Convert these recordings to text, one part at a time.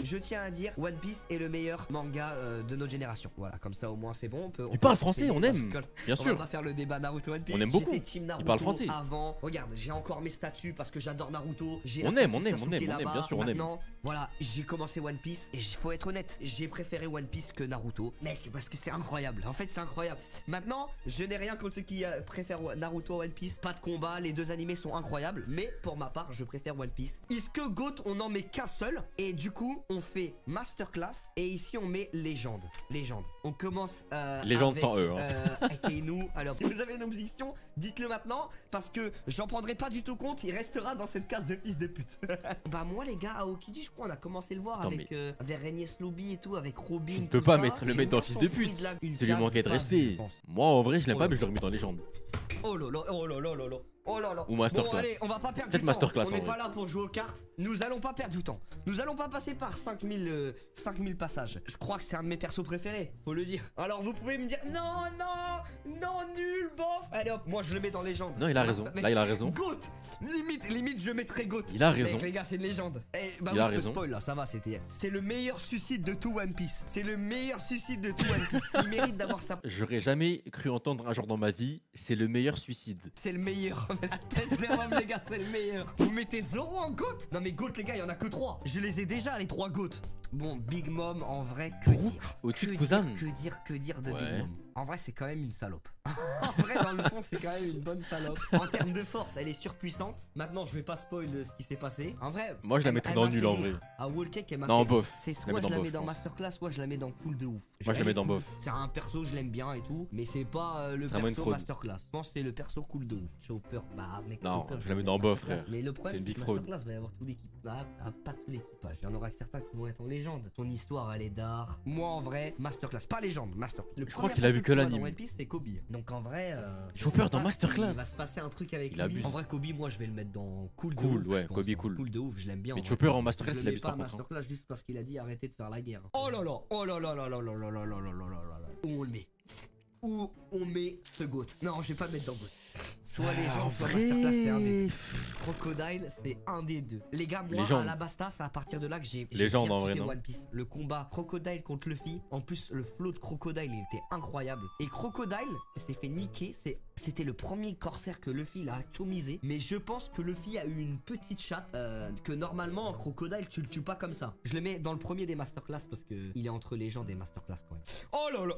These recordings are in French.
Je tiens à dire, One Piece est le meilleur manga de notre génération. Voilà, comme ça au moins c'est bon. Il parle français, on aime. Bien sûr. On va pas faire le débat Naruto One Piece. On aime beaucoup. Team Naruto il parle français. Avant, regarde, j'ai encore mes statuts parce que j'adore Naruto. On aime, bien sûr, on aime. Voilà, j'ai commencé One Piece et il faut être honnête, j'ai préféré One Piece que Naruto. Mec, parce que c'est incroyable. En fait, c'est incroyable. Maintenant, je n'ai rien contre ceux qui préfèrent Naruto à One Piece. Pas de combat, les deux animés sont incroyables. Mais pour ma part, je préfère One Piece. Est-ce que GOAT, on en met qu'un seul? Et du coup, on fait Masterclass. Et ici, on met Légende. Légende. On commence Légende sans eux. Akainu. Alors, si vous avez une objection, dites-le maintenant. Parce que j'en prendrai pas du tout compte. Il restera dans cette case de fils de pute. Bah, moi, les gars, à Aokiji, je crois, on a commencé à le voir. Attends, avec Renies Lobby et tout, avec Robin. Tu ne peux pas le mettre dans fils de pute. C'est lui manquer de respect. Moi, en vrai, je l'aime pas, mais je le remets dans Légende. Oh là là, oh là là là là. Oh là là. Ou Masterclass. Bon allez, on va pas perdre du temps. Masterclass, on n'est pas là pour jouer aux cartes. Nous allons pas perdre du temps. Nous allons pas passer par 5000 passages. Je crois que c'est un de mes persos préférés, faut le dire. Alors vous pouvez me dire non, non, non, nul, bof. Allez hop, moi je le mets dans Légende. Non, il a raison. Là, il a raison. GOAT. Limite, je mettrais GOAT. Il a raison. Mec, les gars, c'est une légende. Il a raison. Spoil là, ça va, c'était. C'est le meilleur suicide de tout One Piece. C'est le meilleur suicide de tout One Piece. Il mérite d'avoir ça. J'aurais jamais cru entendre un jour dans ma vie, c'est le meilleur suicide. C'est le meilleur. La tête d'Erwan, les gars, c'est le meilleur. Vous mettez Zoro en GOAT? Non mais GOAT, les gars, il y en a que 3. Je les ai déjà, les 3 GOAT. Bon, Big Mom, en vrai, que dire? Au-dessus de Kuzan. Que dire de Big Mom? En vrai, c'est quand même une salope. En vrai, dans le fond, c'est quand même une bonne salope. En termes de force, elle est surpuissante. Maintenant, je vais pas spoil ce qui s'est passé. En vrai, moi, je la mettrais dans nul en vrai. À Wall Cake, elle m'a non, bof. C'est soit je la mets dans Masterclass, soit je la mets dans Cool de ouf. Moi, je la mets dans bof. C'est un perso, je l'aime bien et tout. Mais c'est pas le perso Masterclass. Je pense que c'est le perso Cool de ouf. Chopper, bah, mec. Non, je la mets dans bof, frère. Mais le problème, c'est que Masterclass va y avoir tout l'équipage. Pas tout l'équipage. Il y en aura certains qui vont être en légende. Son histoire, elle est d'art. Moi, en vrai, Masterclass. Pas légende, Masterclass. Je crois qu'il a vu que l'anime. C'est Kobe. Donc en vrai, Chopper dans Masterclass. Il va se passer un truc avec lui. En vrai, Kobe, moi je vais le mettre dans Cool de ouf. Cool, ouais, Kobe cool. Cool de ouf, je l'aime bien. Mais Chopper en Masterclass, il a vu par contre. Masterclass juste parce qu'il a dit arrêtez de faire la guerre. Oh là là, oh là là là là là là là là là là là là. Où on le met? Où on met ce GOAT? Non, je vais pas le mettre dans GOAT. Soit les gens, soit Masterclass, c'est un des deux. Crocodile, c'est un des deux. Les gars, moi, à la Basta, c'est à partir de là que j'ai Légende en vrai, non? One Piece. Le combat Crocodile contre Luffy. En plus, le flow de Crocodile, il était incroyable. Et Crocodile s'est fait niquer. C'était le premier corsaire que Luffy a atomisé. Mais je pense que Luffy a eu une petite chatte que normalement, en Crocodile, tu le tues pas comme ça. Je le mets dans le premier des Masterclass parce que il est entre Légende et Masterclass quand même. Oh là là.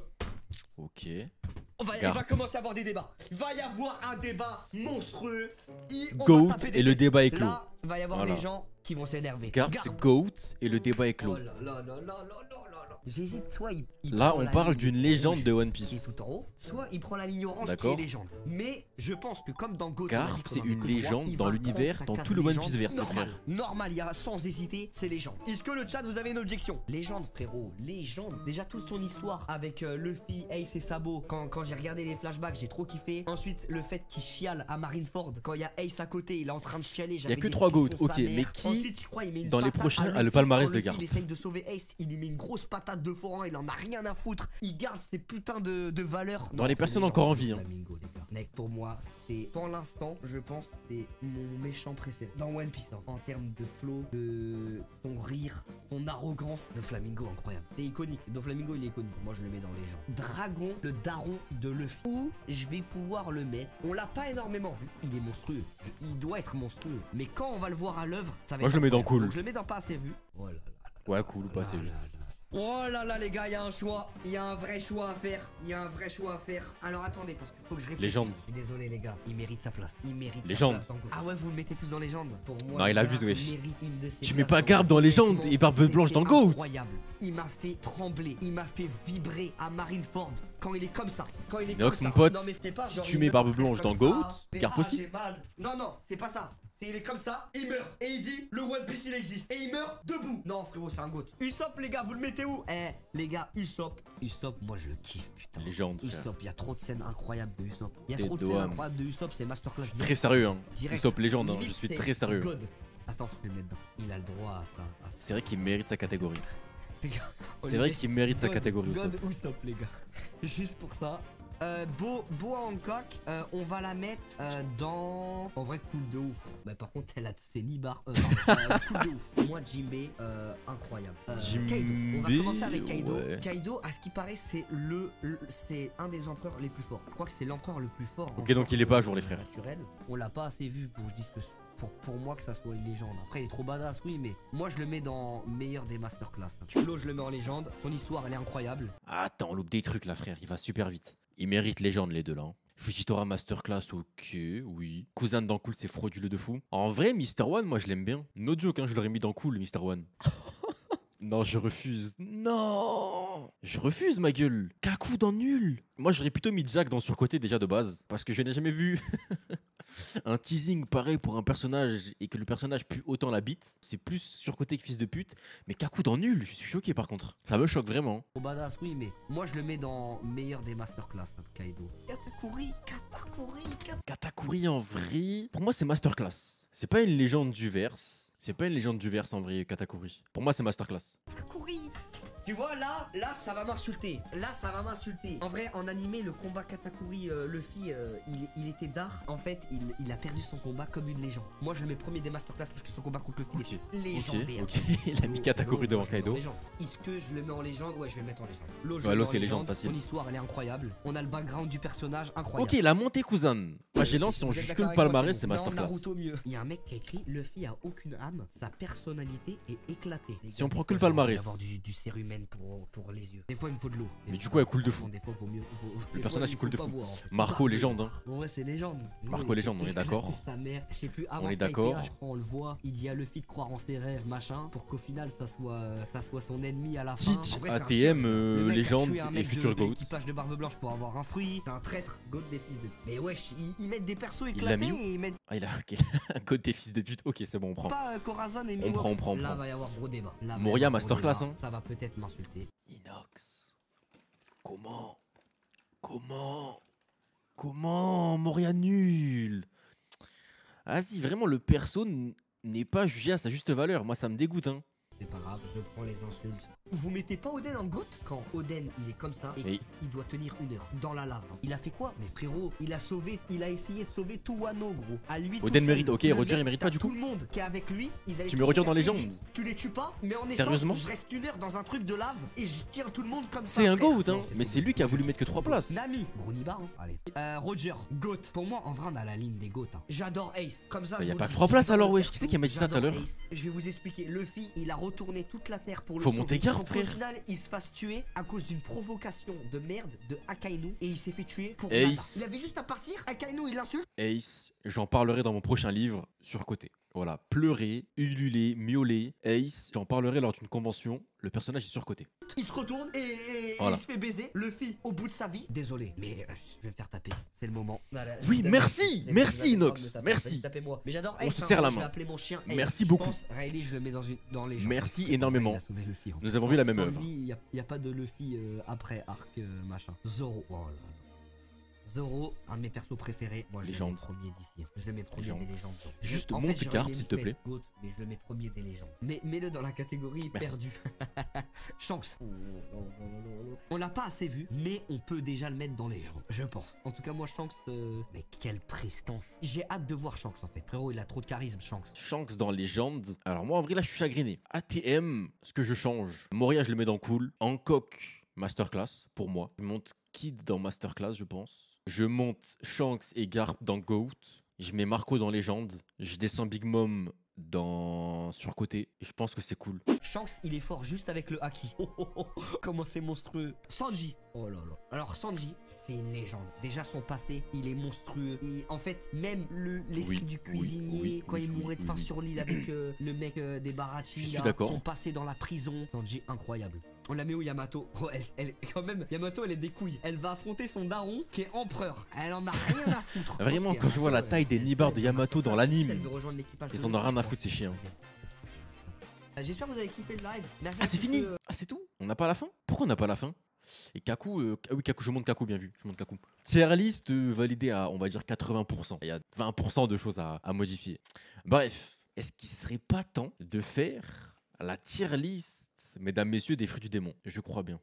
Ok. Il va commencer à avoir des débats. Il va y avoir un débat monstrueux. GOAT et le débat est clos. Là, il va y avoir des gens qui vont s'énerver. Garde, c'est GOAT et le débat est clos. Oh là là là là là là. J'hésite, soit là on parle d'une légende de One Piece qui est tout en haut, soit il prend la ligne orange qui est légende. Mais je pense que comme dans GOAT, car c'est une légende dans l'univers, dans tout le One Piece verse, frère. Normal, il y a sans hésiter, c'est légende. Est-ce que le chat vous avez une objection? Légende, frérot, légende. Déjà toute son histoire avec Luffy, Ace et Sabo. Quand j'ai regardé les flashbacks, j'ai trop kiffé. Ensuite, le fait qu'il chiale à Marineford quand il y a Ace à côté, il est en train de chialer. Il y a que 3 GOAT, ok, mais qui ensuite, je crois, il met une dans les prochains a le palmarès de garde? Il essaye de sauver Ace, il lui met une grosse patate de forain, il en a rien à foutre. Il garde ses putains de valeurs. Dans les personnes encore en vie. Flamingo, les gars. Mec, pour moi, c'est pour l'instant, je pense, c'est mon méchant préféré dans One Piece. En termes de flow, de son rire, son arrogance. Doflamingo, incroyable. C'est iconique. Doflamingo, il est iconique. Moi, je le mets dans les gens. Dragon, le daron de Luffy. Où je vais pouvoir le mettre. On l'a pas énormément vu. Il est monstrueux. Il doit être monstrueux. Mais quand on va le voir à l'œuvre, ça va être. Moi, je le mets dans cool. Donc, je le mets dans pas assez vu. Oh là là. Ouais, cool ou pas assez vu. Oh là là les gars, il y a un choix, il y a un vrai choix à faire, Alors attendez, parce qu'il faut que je réfléchisse. Légende. Je suis désolé les gars, il mérite sa place. Légende. Ah ouais, vous le mettez tous dans Légende. Pour moi, non, il abuse, wesh. Tu mets pas Garbe dans Légende et Barbe Blanche dans GOAT. Incroyable. Il m'a fait trembler, il m'a fait vibrer à Marineford quand il est comme ça. Mon pote, si tu mets Barbe Blanche dans GOAT, Garbe aussi. Non, c'est pas ça. Il est comme ça, il meurt. Et il dit, le One Piece il existe. Et il meurt debout. Non frérot, c'est un GOAT. Usopp les gars, vous le mettez où? Les gars, Usopp, moi je le kiffe, putain. Légende. Usopp, il y a trop de scènes incroyables de Usopp. C'est Masterclass. Très sérieux hein. Usopp légende, hein. Je suis très sérieux. God. Attends, je vais le mettre dedans. Il a le droit à ça. C'est vrai qu'il mérite sa catégorie. Les gars, c'est vrai qu'il mérite sa catégorie God Usopp les gars. Juste pour ça. Boa Hancock, on va la mettre dans... En vrai, cool de ouf. Bah, par contre, elle a ses nibards. Cool de ouf. Moi, Jinbei, incroyable. Kaido. On va commencer avec Kaido. Ouais. Kaido, à ce qui paraît, c'est c'est un des empereurs les plus forts. Je crois que c'est l'empereur le plus fort. Ok, donc il est pas à jour, les frères. Naturel. On l'a pas assez vu pour que je dise que pour moi que ça soit une légende. Après, il est trop badass, oui, mais moi, je le mets dans meilleur des masterclass. L'eau, je le mets en légende. Son histoire, elle est incroyable. Attends, on loupe des trucs là, frère. Il va super vite. Ils méritent légende, les deux là. Hein. Fujitora Masterclass, ok, oui. Cousin dans Cool, c'est frauduleux de fou. En vrai, Mr. One, moi je l'aime bien. No joke, hein, je l'aurais mis dans Cool, Mr. One. Non, je refuse. Non, je refuse, ma gueule. Kaku dans Nul. Moi, j'aurais plutôt mis Jack dans Surcoté déjà de base. Parce que je n'ai jamais vu un teasing pareil pour un personnage et que le personnage pue autant la bite. C'est plus surcoté que fils de pute. Mais Kaku dans Nul, je suis choqué par contre. Ça me choque vraiment. Trop badass, oui, mais moi, je le mets dans meilleur des masterclass, Kaido. Katakuri en vrai. Pour moi, c'est Masterclass. C'est pas une légende du verse. C'est pas une légende du verse en vrai, Katakuri. Pour moi, c'est Masterclass. Katakuri. Tu vois, là, ça va m'insulter. Là, ça va m'insulter. En vrai, en animé, le combat Katakuri Luffy, il était d'art. En fait, il a perdu son combat comme une légende. Moi, je le mets premier des masterclass parce que son combat contre Luffy est légendaire. Ok, il a mis Katakuri devant Kaido. Est-ce que je le mets en légende? Ouais, je vais le mettre en légende. Ouais, l'eau, c'est légende facile. Son histoire, elle est incroyable. On a le background du personnage, incroyable. Ok, la montée cousin. Magellan, si on juge que le palmarès, c'est Masterclass. Mieux. Il y a un mec qui a écrit Luffy a aucune âme, sa personnalité est éclatée. Si on prend que le palmarès. Avoir du cérumen pour les yeux. Des fois, il me faut de l'eau. Mais du coup, elle coule de fou. Des fois, faut mieux. Le personnage, il coule de fou. Marco, légende. Hein. Ouais, c'est légende. Marco, légende, on est d'accord. Sa mère, je sais plus. On est d'accord. On le voit. Il dit à Luffy de croire en ses rêves, machin, pour qu'au final, ça soit son ennemi à la fin. Teach, ATM, légende et futur GOAT. Équipage de Barbe Blanche pour avoir un fruit. C'est un traître, GOAT des fils de. Mais wesh, ils mettent des persos éclatés et ils mettent. Ah, il a un GOAT des fils de pute. Ok, c'est bon, on prend. Pas Corazon et on prend. Là, va y avoir gros débat. Moria Masterclass, hein. Ça va peut-être m'insulter. Inox. Comment Moria nul. Vas-y, vraiment, le perso n'est pas jugé à sa juste valeur. Moi, ça me dégoûte, hein. C'est pas grave, je prends les insultes. Vous mettez pas Oden en goutte? Quand Oden il est comme ça et il doit tenir 1 heure dans la lave. Il a fait quoi? Mais frérot, il a essayé de sauver tout Wano, gros. À lui Oden mérite, ok, Roger il mérite pas du coup. Tout le monde qui est avec lui, ils allaient. Tu me retires dans les jambes. Tu les tues pas, mais en échange, sérieusement, je reste 1 heure dans un truc de lave et je tire tout le monde comme ça. C'est un GOAT, hein. Mais c'est lui qui a voulu mettre que 3 places. Nami, gros nibar, hein. Allez. Roger, GOAT. Pour moi, en vrai, on a la ligne des GOAT. Hein. J'adore Ace. Comme ça. Il y a pas que 3 places alors, wesh. Qui c'est qui m'a dit ça tout à l'heure? Je vais vous expliquer. Luffy, il a retourné toute la terre pour le Faut monter garde, frère. Au final, il se fasse tuer à cause d'une provocation de merde de Akainu et il s'est fait tuer pour Ace. Nada. Il avait juste à partir, Akainu il l'insulte. Ace, j'en parlerai dans mon prochain livre sur côté. Voilà, pleurer, ululer, miauler. Ace, j'en parlerai lors d'une convention. Le personnage est surcoté. Il se retourne et voilà. Il se fait baiser. Luffy au bout de sa vie. Désolé, mais je vais me faire taper. C'est le moment. Oui, merci, merci Inox, merci. Mais j'adore Ace. On se serre la main. Je vais appeler mon chien Ace. Merci beaucoup. Riley, je le mets dans les gens. Merci énormément. Luffy, hein. Nous avons vu la même œuvre. Il n'y a pas de Luffy après arc machin. Zoro. Oh là là. Zoro, un de mes persos préférés. Moi, je le mets premier d'ici. Je le mets premier des légendes. Juste monte tes cartes, s'il te plaît. Mais je le mets premier des légendes. Mais mets-le dans la catégorie perdu. Shanks. On l'a pas assez vu, mais on peut déjà le mettre dans les légendes, je pense. En tout cas, moi, Shanks, mais quelle prestance. J'ai hâte de voir Shanks, en fait. Frérot, il a trop de charisme, Shanks. Shanks dans légende. Alors moi, en vrai, là, je suis chagriné. ATM, ce que je change. Moria, je le mets dans cool. Hancock, Masterclass, pour moi. Je monte Kid dans Masterclass, je pense. Je monte Shanks et Garp dans GOAT. Je mets Marco dans Légende. Je descends Big Mom dans Surcoté. Et je pense que c'est cool. Shanks, il est fort juste avec le haki. Comment c'est monstrueux. Sanji. Oh là là. Alors Sanji, c'est une légende. Déjà son passé, il est monstrueux. Et en fait, même l'esprit du cuisinier, quand il mourait de faim sur l'île avec le mec des Barachi, je suis d'accord. Son passé dans la prison. Sanji, incroyable. On la met où Yamato? Oh, quand même, Yamato, elle est des couilles. Elle va affronter son daron qui est empereur. Elle en a rien à foutre. Vraiment, quand je vois la taille des nibards de Yamato dans l'anime, ils en ont rien à foutre, ces chiens. J'espère que vous avez kiffé le live. Merci. Ah, c'est fini. Ah, c'est tout. On n'a pas la fin. Pourquoi on n'a pas la fin? Et Kaku, oui, Kaku, je monte Kaku, bien vu. Je monte Kaku. Tier list validée à, on va dire, 80%. Il y a 20% de choses à modifier. Bref, est-ce qu'il serait pas temps de faire la tier list, mesdames, messieurs, des fruits du démon? Je crois bien.